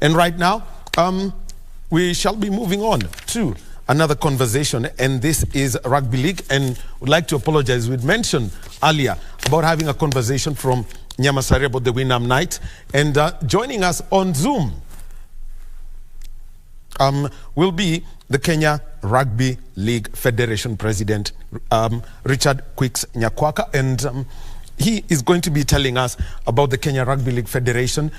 And right now, we shall be moving on to another conversation, and this is Rugby League. And would like to apologize. We'd mentioned earlier about having a conversation from Nyamasari about the Winam night, and joining us on Zoom will be the Kenya Rugby League Federation President, Richard Quicks Nyakwaka, and he is going to be telling us about the Kenya Rugby League Federation.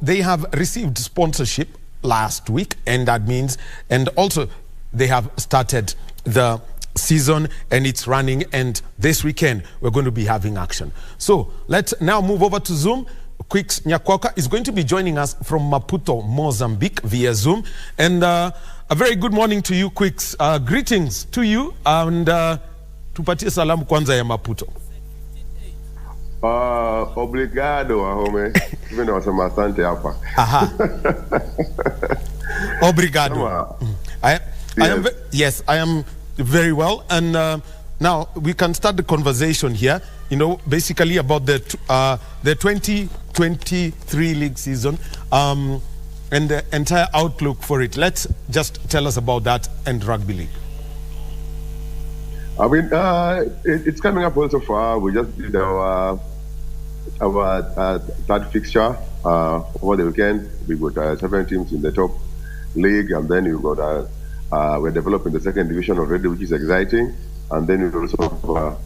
They have received sponsorship last week, and that means, and also they have started the season and it's running, and this weekend we're going to be having action. So let's now move over to Zoom. Quicks Nyakwaka is going to be joining us from Maputo, Mozambique via Zoom. And a very good morning to you, Quicks. Greetings to you, and tupatie salamu kwanza ya Maputo. Obrigado, home. Even wasema asante hapa. Aha. Obrigado. Yes, I am very well. And now we can start the conversation here, you know, basically about the 2023 league season and the entire outlook for it. Let's just tell us about that and Rugby League. I mean, it's coming up also far. We just did our third fixture over the weekend. We got 7 teams in the top league, and then you got we're developing the second division already, which is exciting. And then we also have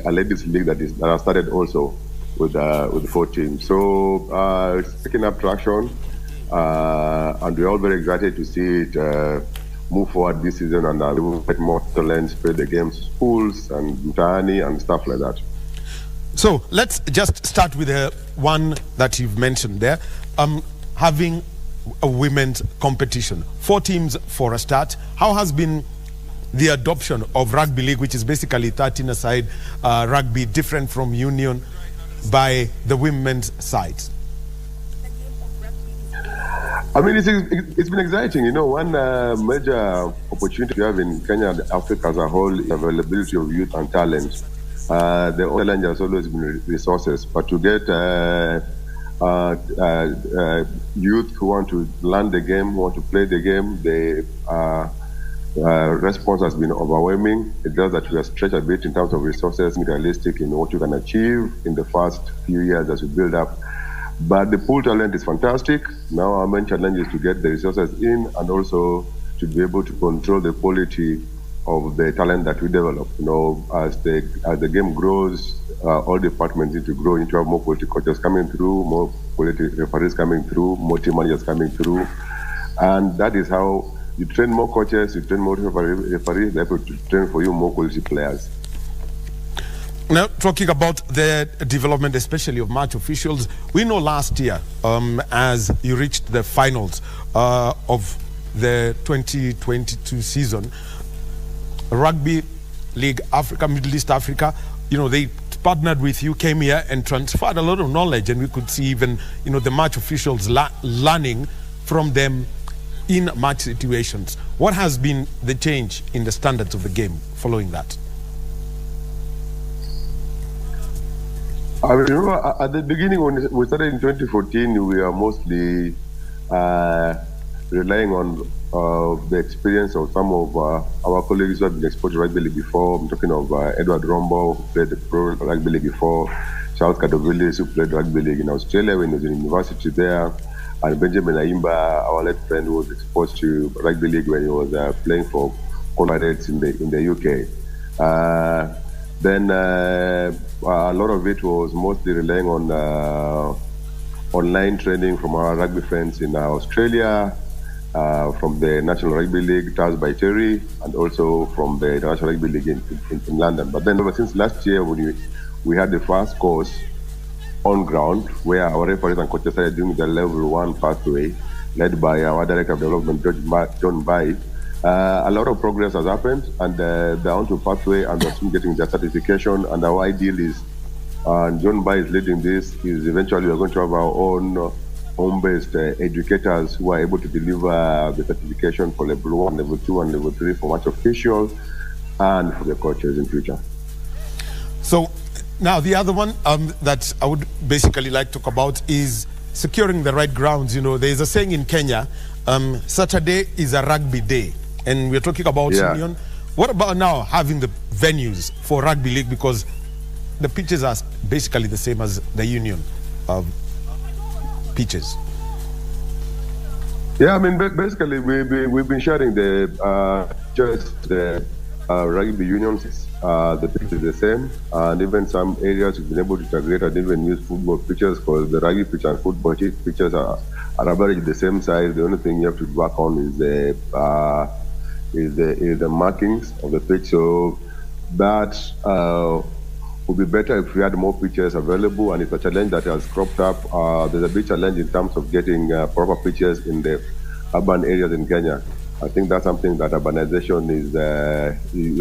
a ladies league that has started also with 4 teams. So it's picking up traction, and we're all very excited to see it move forward this season, and we will get more talents, play the games, schools and mtaani and stuff like that. So let's just start with the one that you've mentioned there, having a women's competition. 4 teams for a start. How has been the adoption of Rugby League, which is basically 13-a-side rugby, different from Union, by the women's side? I mean, it's been exciting. You know, one major opportunity we have in Kenya and Africa as a whole is availability of youth and talent. The challenge has always been resources, but to get youth who want to learn the game, who want to play the game, the response has been overwhelming. It does that we are stretched a bit in terms of resources, realistic in what you can achieve in the first few years as we build up. But the pool talent is fantastic. Now our main challenge is to get the resources in, and also to be able to control the quality of the talent that we develop. You know, as the game grows, all departments need to grow. You need to have more quality coaches coming through, more quality referees coming through, more team managers coming through, and that is how you train more coaches, you train more referees, they're able to train for you more quality players. Now, talking about the development, especially of match officials, we know last year, as you reached the finals of the 2022 season, Rugby League Africa, Middle East Africa, you know, they partnered with you, came here and transferred a lot of knowledge, and we could see even, you know, the match officials learning from them in match situations. What has been the change in the standards of the game following that? I remember at the beginning when we started in 2014, we were mostly relying on the experience of some of our colleagues who had been exposed to rugby league before. I'm talking of Edward Rombo, who played the pro rugby league before, Charles Kadovilis, who played rugby league in Australia when he was in university there, and Benjamin Aimba, our late friend, who was exposed to rugby league when he was playing for Pirates in the UK. Then a lot of it was mostly relying on online training from our rugby friends in Australia, from the National Rugby League, TAS by Terry, and also from the International Rugby League in London. But then ever since last year, when we had the first course on ground, where our referees and coaches started doing the level 1 pathway, led by our Director of Development, John Bai, a lot of progress has happened, and they're onto pathway, and they're soon getting their certification. And our ideal is, John Bai is leading this, is eventually we're going to have our own home-based educators who are able to deliver the certification for level 1, level 2, and level 3 for match officials and for the coaches in future. So now the other one that I would basically like to talk about is securing the right grounds, there's a saying in Kenya, Saturday is a rugby day. And we're talking about Union. What about now having the venues for rugby league? Because the pitches are basically the same as the Union pitches. Yeah, I mean, basically, we've been sharing the rugby unions. The pitch is the same, and even some areas we've been able to integrate and even use football pitches, because the rugby pitch and football pitches are average the same size. The only thing you have to work on is the markings of the pitch. So that would be better if we had more pitches available, and it's a challenge that has cropped up. There's a big challenge in terms of getting proper pitches in the urban areas in Kenya. I think that's something that urbanization is, I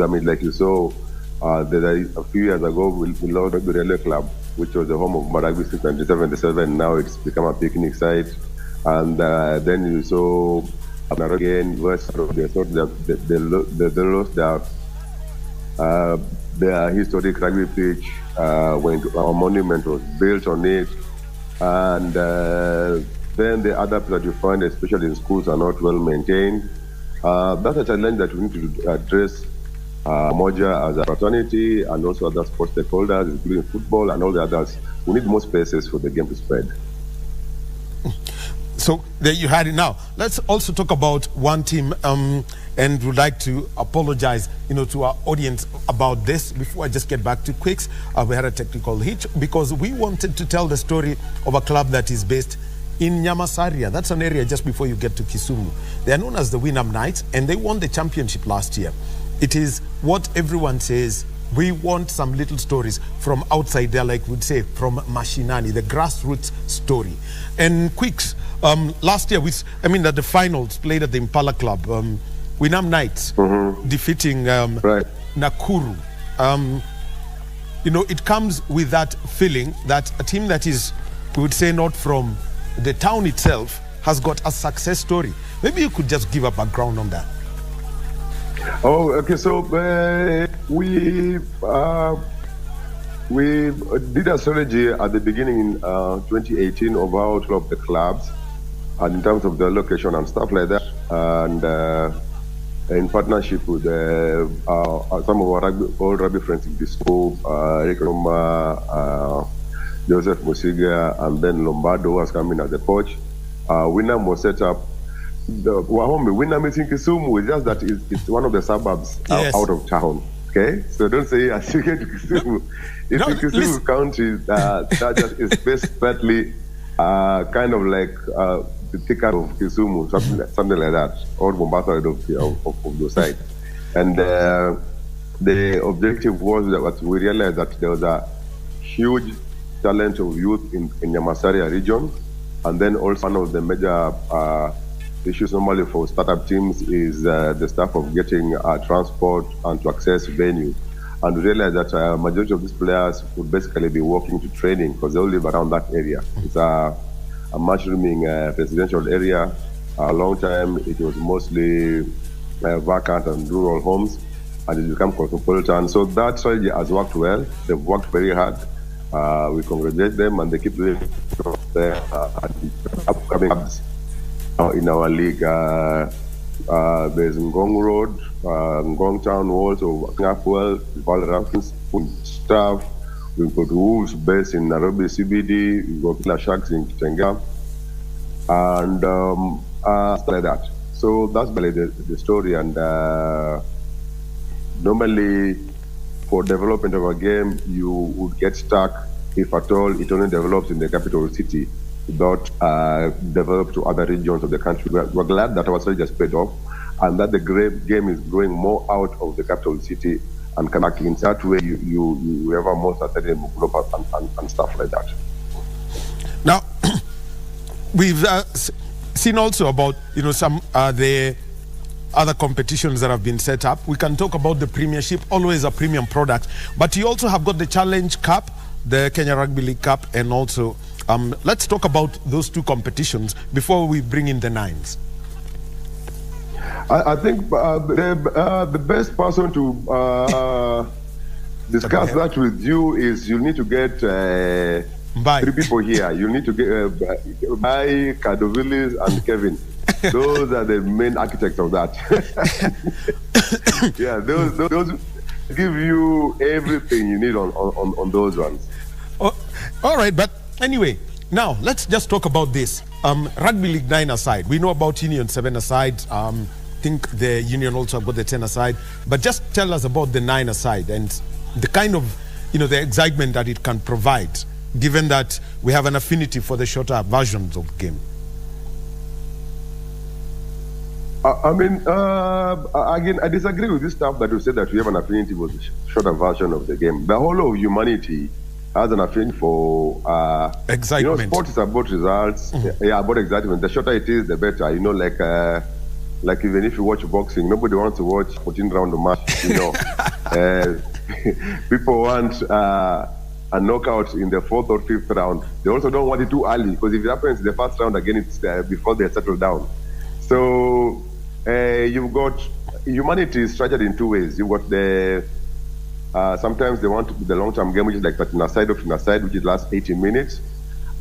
mean, like you saw, a few years ago, we lost Rugby Railway Club, which was the home of Rugby 1977. Now it's become a picnic site. And then you saw again, they lost their historic rugby pitch when a monument was built on it. And then the other that you find, especially in schools, are not well maintained. That's a challenge that we need to address Moja as a fraternity and also other sports stakeholders, including football and all the others. We need more spaces for the game to spread. So there you had it. Now let's also talk about one team, and would like to apologize, to our audience about this. Before I just get back to Quicks, we had a technical hitch because we wanted to tell the story of a club that is based in Nyamasaria. That's an area just before you get to Kisumu. They are known as the Winam Knights, and they won the championship last year. It is what everyone says. We want some little stories from outside there, like we'd say, from Mashinani, the grassroots story. And Quicks, last year, at the finals played at the Impala Club, Winam Knights defeating Nakuru. It comes with that feeling that a team that is, we would say, not from the town itself has got a success story. Maybe you could just give a background on that. Oh, okay. So we did a strategy at the beginning in 2018 of all of the clubs, and in terms of the location and stuff like that, and in partnership with some of our old rugby friends in the school, Rick Roma, Joseph Musiga, and then Lombardo was coming as a coach. Winam was set up. Winam is in Kisumu. It's just that it's one of the suburbs out of town. Okay, so don't say as you get to Kisumu. It's in Kisumu County. That just is basically kind of like the thicker of Kisumu, something like that, or Mombasa of the side. And the objective was that we realized that there was a huge talent of youth in Nyamasaria region, and then also one of the major issues normally for startup teams is the stuff of getting transport and to access venue. And we realized that a majority of these players would basically be walking to training because they all live around that area. It's a mushrooming residential area. A long time it was mostly vacant and rural homes, and it's become cosmopolitan. So that strategy has worked well. They've worked very hard. We congratulate them, and they keep doing their upcoming clubs in our league. There's Ngong Road, Ngong Town Walls, so working up well, Valorant staff. We've got Wolves based in Nairobi CBD, we've got Killer Sharks in Kitenga, and stuff like that. So that's really the story. And normally, for development of a game, you would get stuck if at all it only develops in the capital city without develop to other regions of the country. We're glad that our strategy has paid off and that the game is growing more out of the capital city and connecting in that way you have a more sustainable growth and stuff like that. Now, we've seen also about some the other competitions that have been set up. We can talk about the Premiership, always a premium product, but you also have got the Challenge Cup, the Kenya Rugby League Cup, and also let's talk about those two competitions before we bring in the nines. I think the best person to discuss that with you is you need to get Bye. 3 people here. You need to get Bye, Kadovilis, and Kevin. Those are the main architects of that. Yeah, those give you everything you need on those ones. Oh, all right, but anyway, now let's just talk about this. Rugby League 9 aside, we know about Union 7 aside. Think the Union also got the 10 aside, but just tell us about the 9 aside and the kind of, the excitement that it can provide, given that we have an affinity for the shorter versions of the game. Again, I disagree with this stuff that you said that we have an affinity for the shorter version of the game. The whole of humanity has an affinity for excitement. Sport is about results. Yeah, about excitement. The shorter it is, the better. Like even if you watch boxing, nobody wants to watch 14-round match. People want a knockout in the 4th or 5th round. They also don't want it too early, because if it happens in the 1st round again, it's before they settle down. So you've got humanity is structured in 2 ways. You've got the sometimes they want the long-term game, which is like 13-a-side or 15-a-side, which lasts 80 minutes.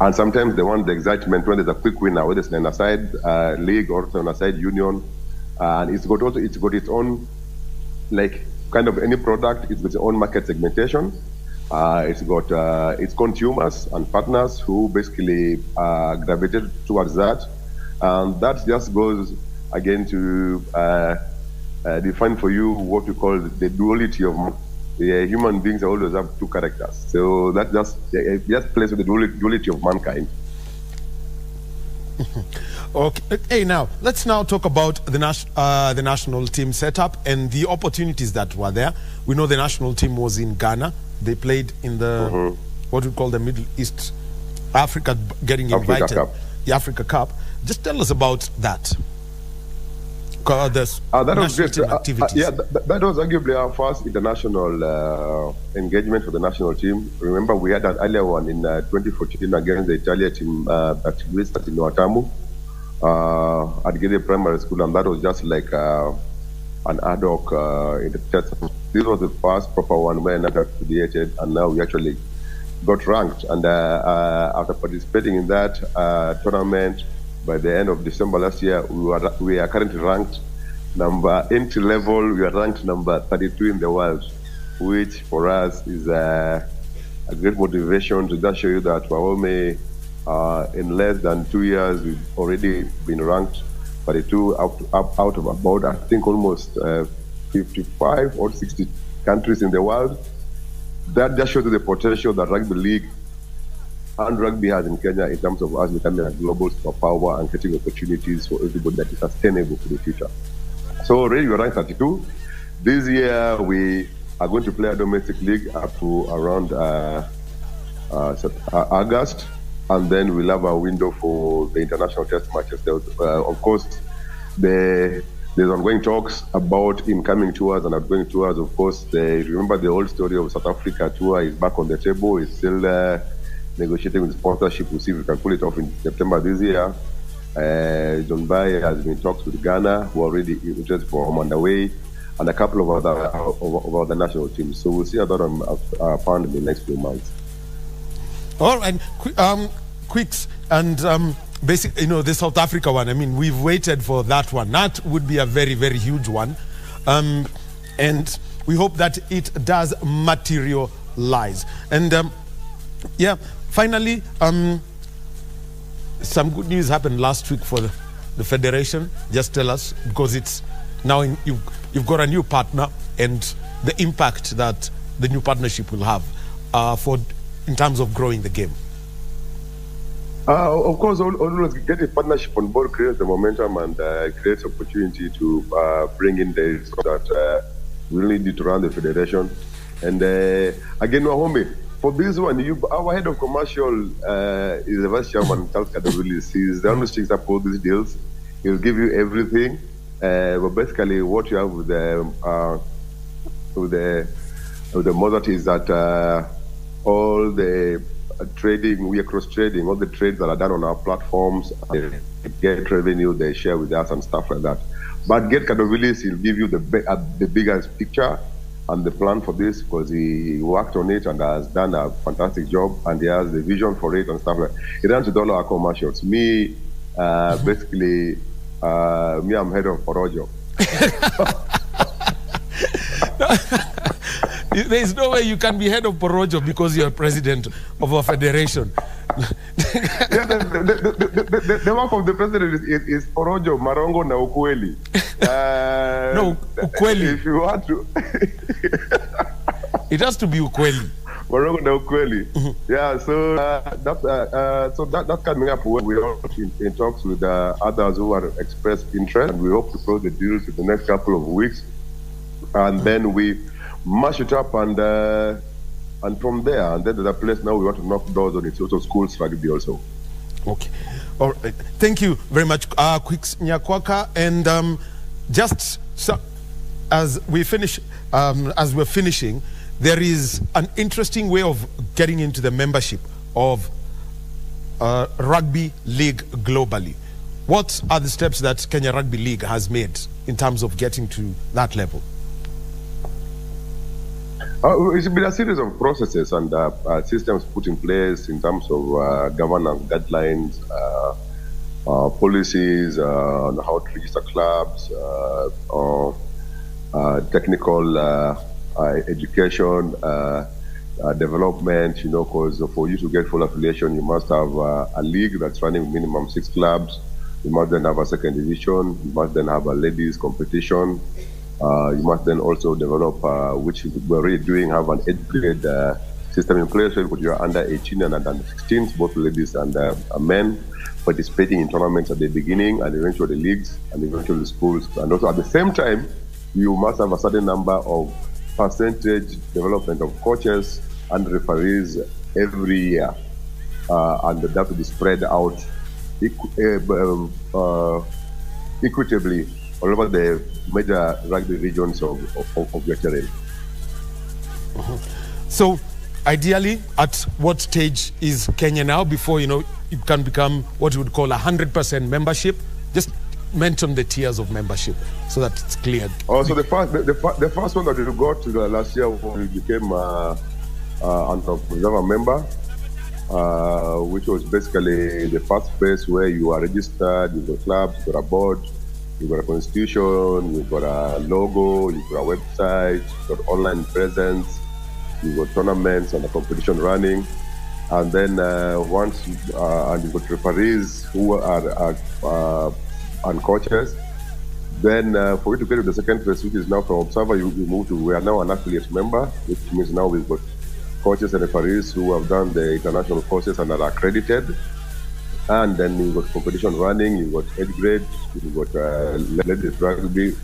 And sometimes they want the excitement when there's a quick winner, whether it's an aside league or an aside union. And it's got its own, like, kind of any product, it's got its own market segmentation. It's got its consumers and partners who basically gravitated towards that. And that just goes again to define for you what we call the duality of man. Human beings always have 2 characters. So that just plays with the duality of mankind. Okay. Hey, now let's now talk about the national team setup and the opportunities that were there. We know the national team was in Ghana. They played in the what we call the Middle East, Africa, getting invited. The Africa Cup. Just tell us about that. That was great. That was arguably our first international engagement for the national team. Remember, we had an earlier one in 2014 against the Italian team that we started in Watamu at Gede Primary School, and that was just like an ad hoc in the test. This was the first proper one where another created, and now we actually got ranked. And after participating in that tournament, by the end of December last year, we are currently ranked number entry level. We are ranked number 32 in the world, which for us is a great motivation to just show you that Wahome, in less than 2 years, we've already been ranked 32 out of about, I think, almost 55 or 60 countries in the world. That just shows you the potential that rugby league and rugby has in Kenya in terms of us becoming a global superpower and getting opportunities for everybody that is sustainable for the future. So already we're ranked 32. This year we are going to play a domestic league up to around August, and then we'll have a window for the international test matches. Of course, there's ongoing talks about incoming tours and outgoing tours. Of course, remember the old story of South Africa tour is back on the table. It's still negotiating with sponsorship. We'll see if we can pull it off in September this year. John Baye has been in talks with Ghana, who are already interested for home underway, and a couple of other national teams. So we'll see how that found in the next few months. All right, Quicks, and basically, the South Africa one. I mean, we've waited for that one. That would be a very, very huge one, and we hope that it does materialize. And yeah, finally, some good news happened last week for the federation. Just tell us, because it's now you've got a new partner and the impact that the new partnership will have in terms of growing the game. Of course, always getting partnership on board creates the momentum and creates opportunity to bring in the that we really need to run the federation. And again, Wahome, for this one, our head of commercial is the vice chairman, Charles Kadovilis. He's the one who sticks up all these deals. He'll give you everything. But basically, what you have with the Mozart is that all the trading, we are cross-trading, all the trades that are done on our platforms, they get revenue, they share with us and stuff like that. But Get Kadovilis, he'll give you the biggest picture. and the plan for this, because he worked on it and has done a fantastic job, and he has the vision for it and stuff like that. He runs with all our commercials. Me, basically, I'm head of Porojo. There is no way you can be head of Porojo because you're president of a federation. Yeah, the work of the president is Porojo, Marongo, na Ukweli. No, Ukweli. If you want to. It has to be Ukweli. Marongo na Ukweli. Yeah, so that's coming up. We are in talks with others who are expressed interest, and we hope to close the deals in the next couple of weeks. And then we mash it up, and from there, and then there's a place now we want to knock doors on it. Also, schools rugby also. Okay, all right. Thank you very much, Quicks Nyakwaka. And just so, as we're finishing, there is an interesting way of getting into the membership of rugby league globally. What are the steps that Kenya Rugby League has made in terms of getting to that level? It's been a series of processes and systems put in place in terms of governance guidelines, policies on how to register clubs, technical education, development, because for you to get full affiliation, you must have a league that's running minimum 6 clubs. You must then have a second division. You must then have a ladies competition. You must then also develop, which we're already doing, have an age-grade system in place where you're under 18 and under 16, both ladies and men, participating in tournaments at the beginning and eventually leagues and eventually schools. And also at the same time, you must have a certain number of percentage development of coaches and referees every year. And that will be spread out equitably all over the major rugby regions of your terrain. So, ideally, at what stage is Kenya now before it can become what you would call 100% membership? Just mention the tiers of membership so that it's clear. Also, the first one that we got to last year when we became an observer member, which was basically the first phase where you are registered, you've got clubs, you've got a board, you've got a constitution, you've got a logo, you've got a website, you've got online presence, you've got tournaments and a competition running. And then and you've got referees who are and coaches. Then for you to get to the second phase, which is now from observer, we are now an affiliate member, which means now we've got coaches and referees who have done the international courses and are accredited. And then you've got competition running, you've got age grade, you've got ladies rugby,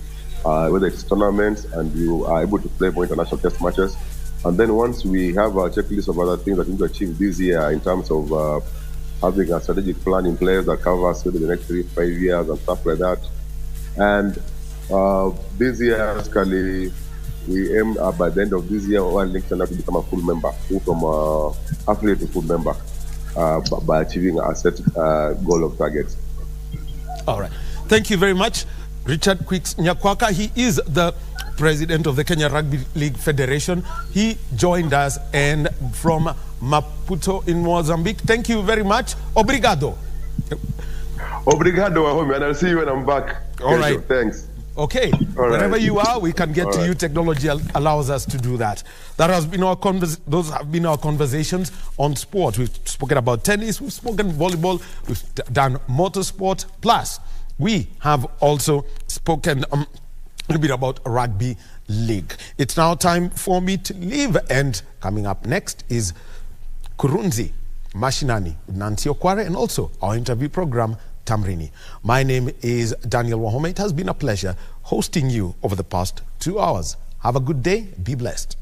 whether it's tournaments, and you are able to play more international test matches. And then once we have a checklist of other things that we need to achieve this year in terms of having a strategic plan in place that covers maybe the next 3-5 years and stuff like that. And this year, basically, we aim by the end of this year, our links to become a full member, from affiliate to full member. By achieving a set goal of targets. All right. Thank you very much, Richard Quicks Nyakwaka. He is the president of the Kenya Rugby League Federation. He joined us and from Maputo in Mozambique. Thank you very much. Obrigado. Obrigado, homie, and I'll see you when I'm back. All right. Thanks. Okay, wherever you are, we can get to you. Technology allows us to do that. That has been those have been our conversations on sport. We've spoken about tennis, we've spoken volleyball, we've done motorsport. Plus, we have also spoken a little bit about rugby league. It's now time for me to leave, and coming up next is Kurunzi Mashinani, Nancy Okware, and also our interview program, Tamrini. My name is Daniel Wahome. It has been a pleasure hosting you over the past 2 hours. Have a good day. Be blessed.